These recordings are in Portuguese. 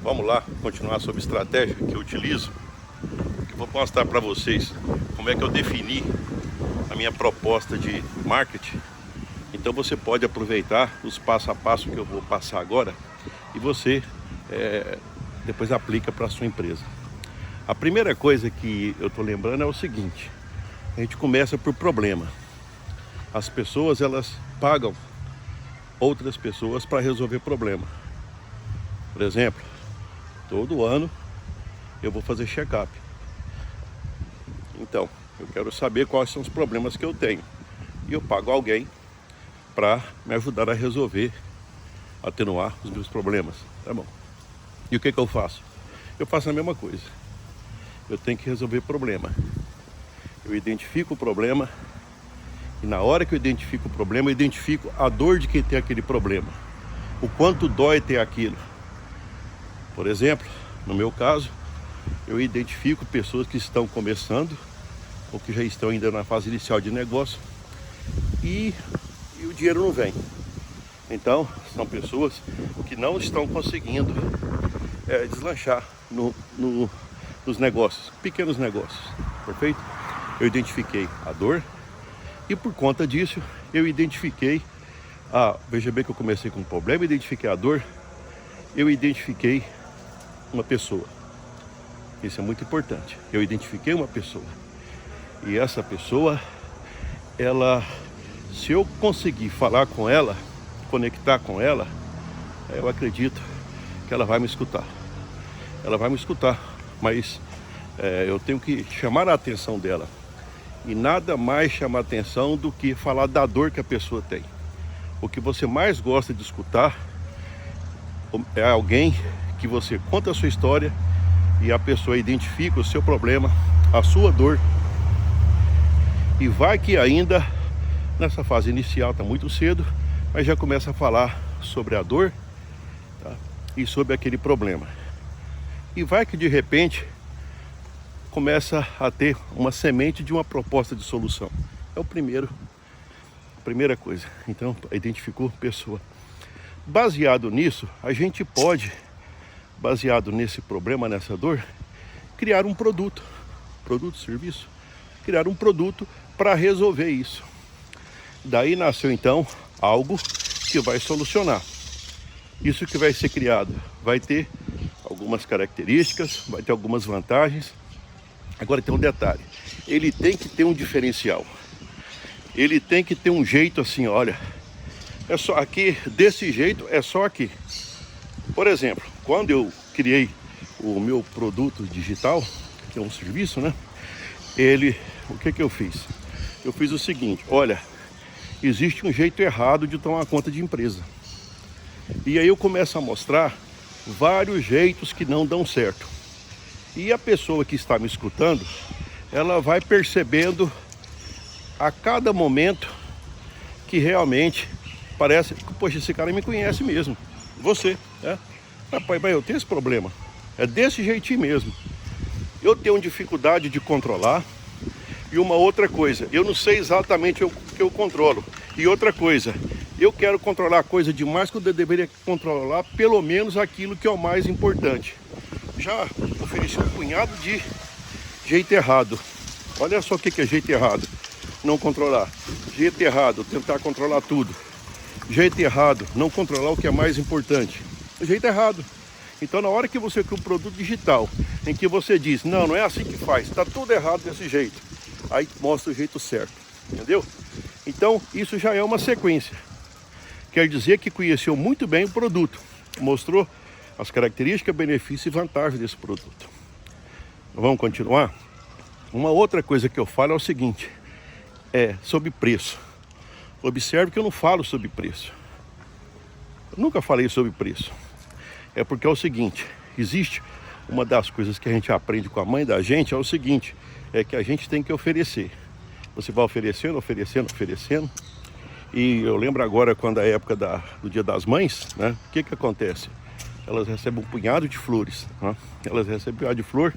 Vamos lá, continuar sobre estratégia que eu utilizo. Eu vou mostrar para vocês como é que eu defini a minha proposta de marketing. Então você pode aproveitar os passo a passo que eu vou passar agora e você depois aplica para a sua empresa. A primeira coisa que eu estou lembrando é o seguinte: a gente começa por problema. As pessoas, elas pagam outras pessoas para resolver problema. Por exemplo, todo ano eu vou fazer check-up. Então, eu quero saber quais são os problemas que eu tenho. E eu pago alguém para me ajudar a resolver, atenuar os meus problemas. Tá bom. E o que eu faço? Eu faço a mesma coisa. Eu tenho que resolver problema. Eu identifico o problema. E na hora que eu identifico o problema, eu identifico a dor de quem tem aquele problema. O quanto dói ter aquilo. Por exemplo, no meu caso, eu identifico pessoas que estão começando ou que já estão ainda na fase inicial de negócio e o dinheiro não vem. Então, são pessoas que não estão conseguindo deslanchar nos negócios, pequenos negócios, perfeito? Eu identifiquei a dor e por conta disso eu identifiquei veja bem que eu comecei com um problema, identifiquei a dor, eu identifiquei uma pessoa. Isso é muito importante. Eu identifiquei uma pessoa. E essa pessoa, se eu conseguir falar com ela, conectar com ela, eu acredito que ela vai me escutar. Ela vai me escutar, mas eu tenho que chamar a atenção dela. E nada mais chama a atenção do que falar da dor que a pessoa tem. O que você mais gosta de escutar é alguém que você conta a sua história e a pessoa identifica o seu problema, a sua dor. E vai que ainda nessa fase inicial, está muito cedo, mas já começa a falar sobre a dor, tá? E sobre aquele problema. E vai que de repente começa a ter uma semente de uma proposta de solução. É a primeira coisa. Então, identificou pessoa. Baseado nisso, a gente pode, baseado nesse problema, nessa dor, criar um produto, serviço, criar um produto para resolver isso. Daí nasceu então algo que vai solucionar. Isso que vai ser criado vai ter algumas características, vai ter algumas vantagens. Agora tem um detalhe: ele tem que ter um diferencial. Ele tem que ter um jeito assim, olha, é só aqui, desse jeito, é só aqui. Por exemplo, quando eu criei o meu produto digital, que é um serviço, né? O que eu fiz? Eu fiz o seguinte: olha, existe um jeito errado de tomar conta de empresa. E aí eu começo a mostrar vários jeitos que não dão certo. E a pessoa que está me escutando, ela vai percebendo a cada momento que realmente parece, poxa, esse cara me conhece mesmo. Você, né? Rapaz, mas eu tenho esse problema. É desse jeitinho mesmo. Eu tenho dificuldade de controlar. E uma outra coisa, eu não sei exatamente o que eu controlo. E outra coisa, eu quero controlar coisa demais quando eu deveria controlar pelo menos aquilo que é o mais importante. Já ofereci um punhado de jeito errado. Olha só o que é jeito errado. Não controlar. Jeito errado, tentar controlar tudo. Jeito errado, não controlar o que é mais importante. Jeito errado. Então, na hora que você cria um produto digital, em que você diz, não é assim que faz, está tudo errado desse jeito. Aí mostra o jeito certo, entendeu? Então, isso já é uma sequência. Quer dizer que conheceu muito bem o produto, mostrou as características, benefícios e vantagens desse produto. Vamos continuar? Uma outra coisa que eu falo é o seguinte, sobre preço. Observe que eu não falo sobre preço. Eu nunca falei sobre preço. É porque é o seguinte, existe uma das coisas que a gente aprende com a mãe da gente, é o seguinte, é que a gente tem que oferecer. Você vai oferecendo. E eu lembro agora, quando é a época do Dia das Mães, né? O que acontece? Elas recebem um punhado de flores, né? Elas recebem um punhado de flor.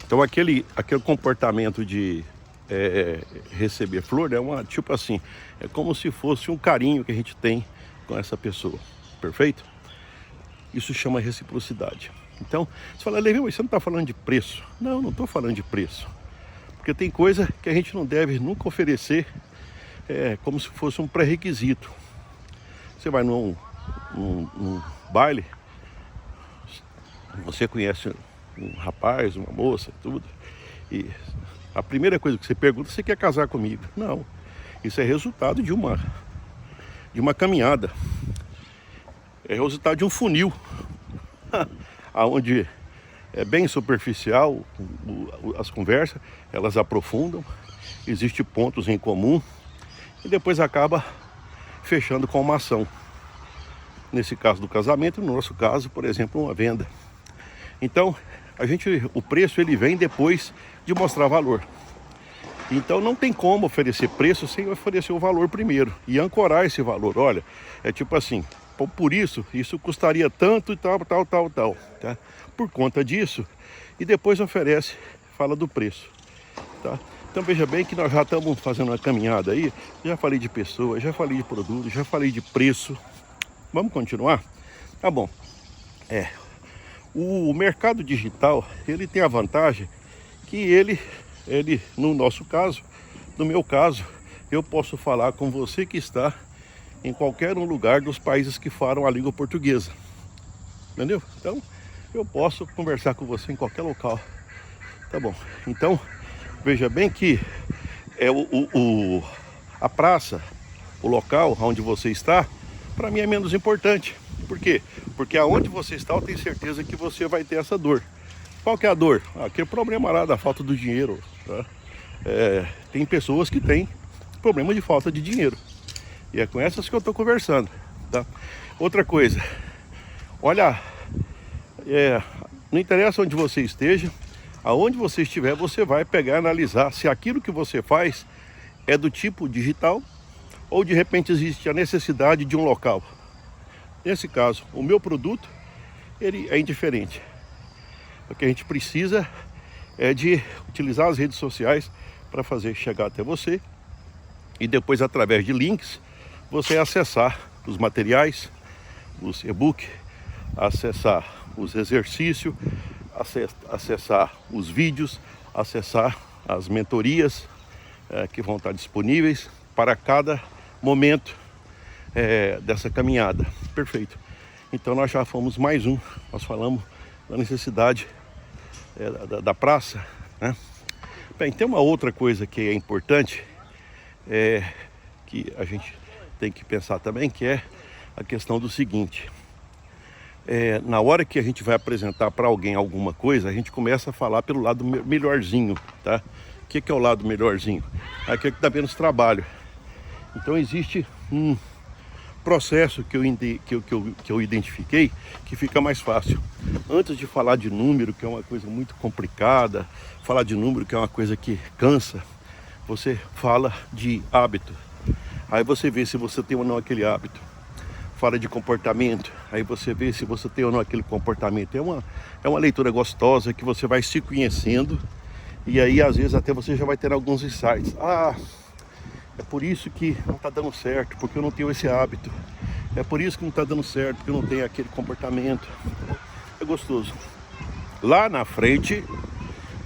Então aquele comportamento de receber flor, né? Tipo assim, é como se fosse um carinho que a gente tem com essa pessoa, perfeito? Isso chama reciprocidade. Então, você fala, Levi, mas você não está falando de preço? Não, não estou falando de preço. Porque tem coisa que a gente não deve nunca oferecer como se fosse um pré-requisito. Você vai num baile, você conhece um rapaz, uma moça, tudo, e a primeira coisa que você pergunta, você quer casar comigo? Não, isso é resultado de uma caminhada, é resultado de um funil, onde é bem superficial, as conversas, elas aprofundam, existem pontos em comum, e depois acaba fechando com uma ação. Nesse caso do casamento, no nosso caso, por exemplo, uma venda. Então, o preço ele vem depois de mostrar valor. Então não tem como oferecer preço sem oferecer o valor primeiro e ancorar esse valor. Olha, é tipo assim, por isso custaria tanto e tal, tá? Por conta disso, e depois fala do preço, tá? Então veja bem que nós já estamos fazendo uma caminhada aí, já falei de pessoas, já falei de produtos, já falei de preço. Vamos continuar? Tá bom. O mercado digital, ele tem a vantagem que ele, no nosso caso, no meu caso, eu posso falar com você que está em qualquer um lugar dos países que falam a língua portuguesa. Entendeu? Então, eu posso conversar com você em qualquer local. Tá bom. Então, veja bem que a praça, o local onde você está, para mim é menos importante. Por quê? Porque aonde você está, eu tenho certeza que você vai ter essa dor. Qual que é a dor? Aquele problema lá da falta do dinheiro, tá? Tem pessoas que têm problema de falta de dinheiro. E é com essas que eu estou conversando, tá? Outra coisa, olha, não interessa onde você esteja, aonde você estiver, você vai pegar e analisar se aquilo que você faz é do tipo digital ou de repente existe a necessidade de um local. Nesse caso, o meu produto, ele é indiferente. O que a gente precisa é de utilizar as redes sociais para fazer chegar até você e depois, através de links, você acessar os materiais, os e-book, acessar os exercícios, acessar os vídeos, acessar as mentorias que vão estar disponíveis para cada momento dessa caminhada. Perfeito. Então nós já fomos mais um. Nós falamos da necessidade da praça, né? Bem, tem uma outra coisa que é importante, que a gente tem que pensar também, que é a questão do seguinte: na hora que a gente vai apresentar para alguém alguma coisa, a gente começa a falar pelo lado melhorzinho, tá? O que é o lado melhorzinho? Aquele que dá menos trabalho. Então existe um processo que eu identifiquei que fica mais fácil. Antes de falar de número, que é uma coisa muito complicada, falar de número, que é uma coisa que cansa, você fala de hábito. Aí você vê se você tem ou não aquele hábito. Fala de comportamento, aí você vê se você tem ou não aquele comportamento. É uma leitura gostosa que você vai se conhecendo, e aí às vezes até você já vai ter alguns insights. É por isso que não está dando certo, porque eu não tenho esse hábito. É por isso que não está dando certo, porque eu não tenho aquele comportamento. É gostoso. Lá na frente,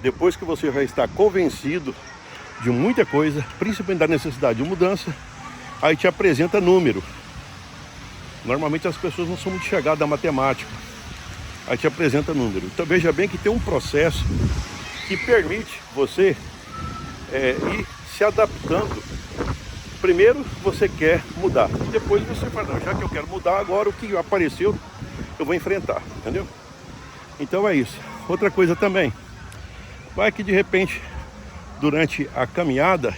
depois que você já está convencido de muita coisa, principalmente da necessidade de mudança, aí te apresenta número. Normalmente as pessoas não são muito chegadas à matemática. Aí te apresenta número. Então veja bem que tem um processo que permite você ir se adaptando. Primeiro você quer mudar, depois você fala, não, já que eu quero mudar, agora o que apareceu eu vou enfrentar, entendeu? Então é isso. Outra coisa também, vai que de repente durante a caminhada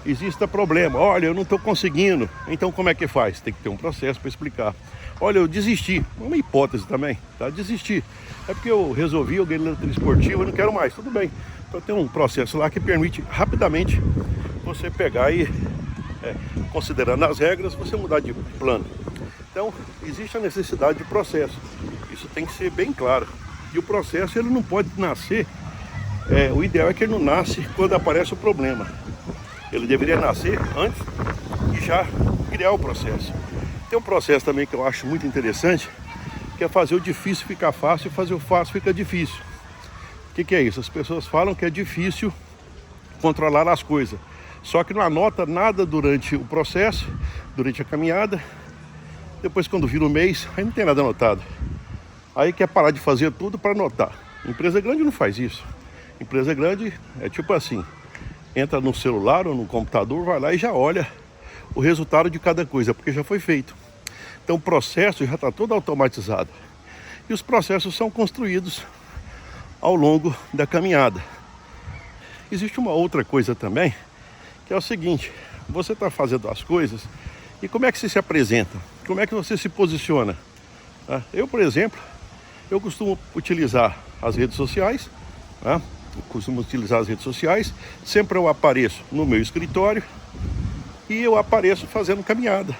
exista problema. Olha, eu não estou conseguindo, então como é que faz? Tem que ter um processo para explicar. Olha, eu desisti, uma hipótese também, tá? Desisti, é porque eu resolvi, eu ganhei luta esportiva, eu não quero mais, tudo bem. Então tem um processo lá que permite rapidamente você pegar e, considerando as regras, você mudar de plano. Então existe a necessidade de processo, isso tem que ser bem claro. E o processo ele não pode nascer o ideal é que ele não nasce quando aparece o problema. Ele deveria nascer antes e já criar o processo. Tem um processo também que eu acho muito interessante, que é fazer o difícil ficar fácil e fazer o fácil ficar difícil. O que é isso? As pessoas falam que é difícil controlar as coisas, só que não anota nada durante o processo, durante a caminhada. Depois, quando vira o mês, aí não tem nada anotado. Aí quer parar de fazer tudo para anotar. Empresa grande não faz isso. Empresa grande é tipo assim, entra no celular ou no computador, vai lá e já olha o resultado de cada coisa, porque já foi feito. Então o processo já está todo automatizado. E os processos são construídos ao longo da caminhada. Existe uma outra coisa também, que é o seguinte: você está fazendo as coisas e como é que você se apresenta? Como é que você se posiciona? Eu, por exemplo, eu costumo utilizar as redes sociais, sempre eu apareço no meu escritório e eu apareço fazendo caminhada.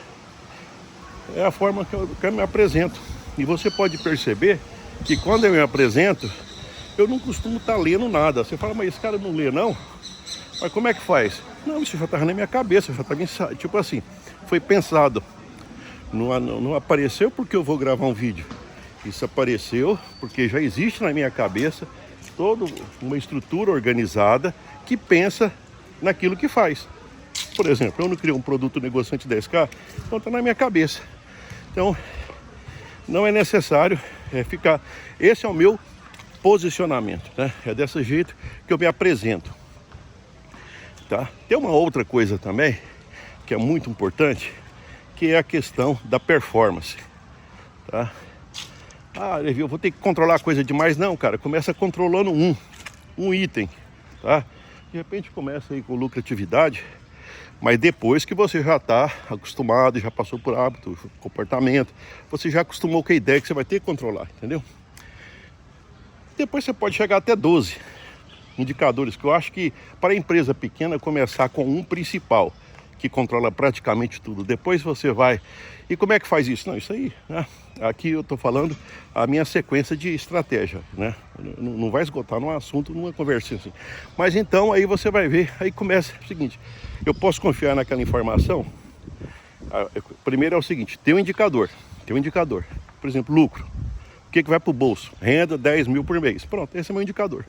É a forma que eu me apresento. E você pode perceber que quando eu me apresento, eu não costumo estar lendo nada. Você fala, mas esse cara não lê não? Mas como é que faz? Não, isso já estava na minha cabeça, já estava, tipo assim, foi pensado. Não apareceu porque eu vou gravar um vídeo. Isso apareceu porque já existe na minha cabeça toda uma estrutura organizada que pensa naquilo que faz. Por exemplo, eu não criei um produto negociante 10K, então está na minha cabeça. Então, não é necessário ficar... Esse é o meu posicionamento, né? É desse jeito que eu me apresento, tá? Tem uma outra coisa também, que é muito importante, que é a questão da performance, tá? Levi, eu vou ter que controlar coisa demais. Não, cara, começa controlando um item, tá? De repente começa aí com lucratividade, mas depois que você já está acostumado, já passou por hábito, comportamento, você já acostumou com a ideia que você vai ter que controlar, entendeu? Depois você pode chegar até 12 indicadores, que eu acho que para a empresa pequena começar com um principal, que controla praticamente tudo. Depois você vai... E como é que faz isso? Não, isso aí, né? Aqui eu estou falando a minha sequência de estratégia, né? Não vai esgotar num assunto, numa conversa assim. Mas então aí você vai ver, aí começa o seguinte: eu posso confiar naquela informação? Primeiro é o seguinte, tem um indicador. Por exemplo, lucro. O que vai para o bolso? Renda 10 mil por mês. Pronto, esse é o meu indicador.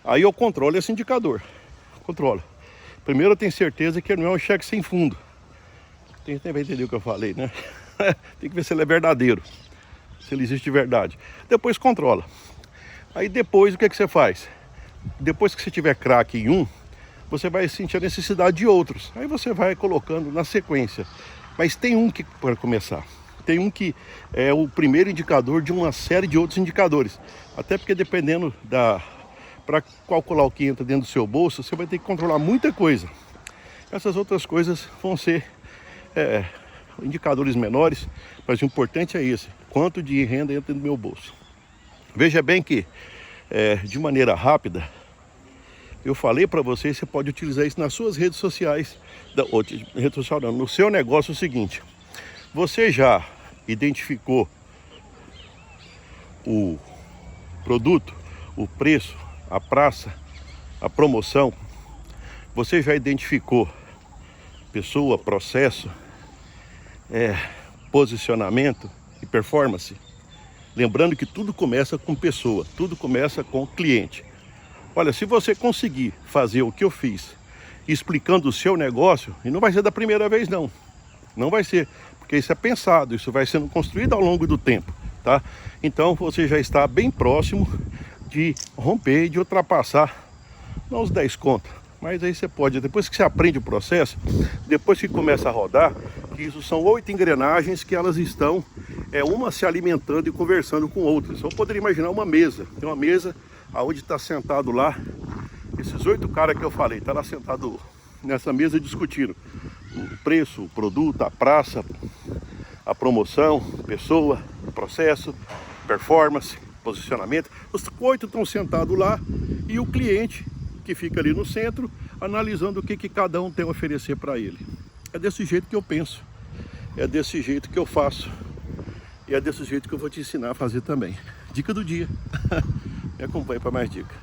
Aí eu controlo esse indicador. Controlo. Primeiro eu tenho certeza que ele não é um cheque sem fundo. Tem que entender o que eu falei, né? Tem que ver se ele é verdadeiro, se ele existe de verdade. Depois controla. Aí depois o que você faz? Depois que você tiver craque em um, você vai sentir a necessidade de outros. Aí você vai colocando na sequência. Mas tem um que, para começar, tem um que é o primeiro indicador de uma série de outros indicadores. Até porque dependendo para calcular o que entra dentro do seu bolso, você vai ter que controlar muita coisa. Essas outras coisas vão ser indicadores menores, mas o importante é esse: quanto de renda entra no meu bolso. Veja bem que, de maneira rápida, eu falei para vocês, você pode utilizar isso nas suas redes sociais, no seu negócio. É o seguinte: você já identificou o produto, o preço, a praça, a promoção? Você já identificou pessoa, processo, posicionamento e performance? Lembrando que tudo começa com pessoa, tudo começa com cliente. Olha, se você conseguir fazer o que eu fiz, explicando o seu negócio, e não vai ser da primeira vez não, não vai ser, porque isso é pensado, isso vai sendo construído ao longo do tempo, tá? Então você já está bem próximo de romper e de ultrapassar, não os 10 contos, mas aí você pode, depois que você aprende o processo, depois que começa a rodar, que isso são 8 engrenagens que elas estão, uma se alimentando e conversando com outras. Eu poderia imaginar uma mesa, tem uma mesa onde está sentado lá, esses 8 caras que eu falei, está lá sentado nessa mesa discutindo o preço, o produto, a praça, a promoção, pessoa, processo, performance, posicionamento. Os 8 estão sentados lá e o cliente que fica ali no centro, analisando o que cada um tem a oferecer para ele. É desse jeito que eu penso, é desse jeito que eu faço, e é desse jeito que eu vou te ensinar a fazer também. Dica do dia. Me acompanhe para mais dicas.